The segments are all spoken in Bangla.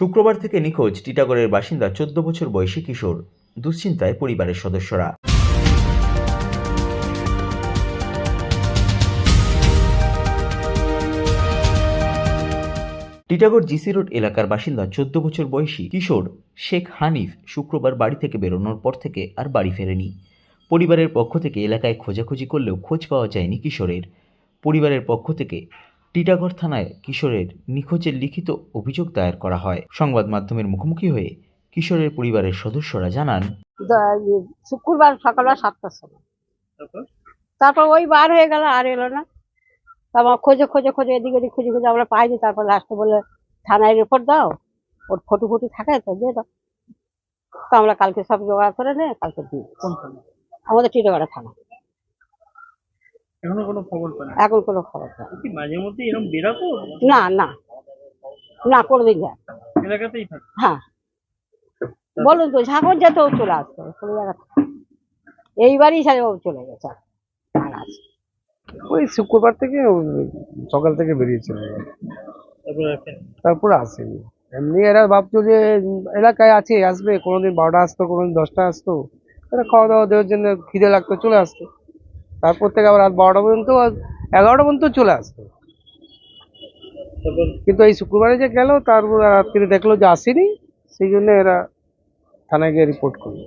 শুক্রবার থেকে নিখোঁজ টিটাগড়ের বাসিন্দা 14 বছর বয়সী কিশোর। দুশ্চিন্তায় পরিবারের সদস্যরা। টিটাগড় জিসি রোড এলাকার বাসিন্দা 14 বছর বয়সী কিশোর শেখ হানিফ শুক্রবার বাড়ি থেকে বেরোনোর পর থেকে আর বাড়ি ফেরেনি। পরিবারের পক্ষ থেকে এলাকায় খোঁজাখুঁজি করলেও খোঁজ পাওয়া যায়নি কিশোরের। পরিবারের পক্ষ থেকে টিটাগড় থানায় কিশোরের নিখোঁজের লিখিত অভিযোগ দায়ের করা হয়। সংবাদ মাধ্যমের মুখোমুখি হয়ে কিশোরের পরিবারের সদস্যরা জানান, শুক্রবার সকালবেলা 7টার সময় তারপর ওই বার হয়ে গেল, আর এলো না। তারপর খোঁজে খোঁজে খোঁজে এদিক ওদিক খুঁজে খুঁজে আমরা পাইনি। তারপর লাস্টে বলে থানায় রিপোর্ট দাও, ওর ফটো ফটো থাকে তো দিয়ে দাও। তো আমরা কালকে সব জোগাড় করে নে কালকে দিই। আমাদের টিটাগড়া থানা। এখনো কোনো খবর পাই না? এখন কোনো খবর নেই। কি মাঝে মধ্যে এরকম বেরাতো? না না না, কোনোদিন যায়। এলাকাতেই থাকে? হ্যাঁ, বলুন তো, ঝাঁকর যেত ও চলে আসতো কোনো জায়গা থেকে। এইবারই সাথে ও চলে গেছে। আর আছে ওই শুক্রবার থেকে সকাল থেকে বেরিয়েছিল, তারপরে আসেনি। এমনি এরা ভাবতো যে এলাকায় আছে, আসবে, কোনোদিন 12টা আসতো, কোনোদিন 10টা আসতো, এরা খাওয়া দাওয়া দেওয়ার জন্য খিদে লাগতো চলে আসতো। তারপর থেকে আবার রাত 12টা পর্যন্ত, 11টা পর্যন্ত চলে আসতো। কিন্তু এই শুক্রবারে যে গেল, তারপর রাত্রি দেখলো যে আসেনি, সেই জন্য এরা থানায় গিয়ে রিপোর্ট করলো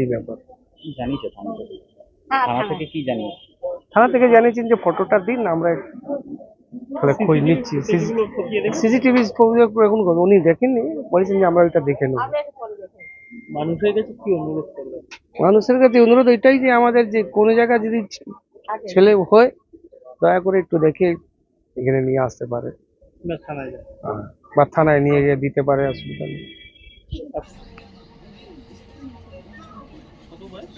এই ব্যাপার। জানিয়েছে থানা থেকে? হ্যাঁ, থানা থেকে কি জানিয়েছে? থানা থেকে জানিয়েছেন যে ফটোটা দিন, আমরা তাহলে খোঁজ নিচ্ছি। সিসিটিভি এখন উনি দেখেননি, বলেছেন যে আমরা ওইটা দেখে নেব। মানুষের কাছে কি অনুরোধ করবে? মানুষের কাছে অনুরোধ এটাই যে আমাদের যে কোনো জায়গায় যদি ছেলে হয়, দয়া করে একটু দেখে এখানে নিয়ে আসতে পারে, না থানায় যায়? বা থানায় নিয়ে গিয়ে দিতে পারে, অসুবিধা নেই। কত বয়স?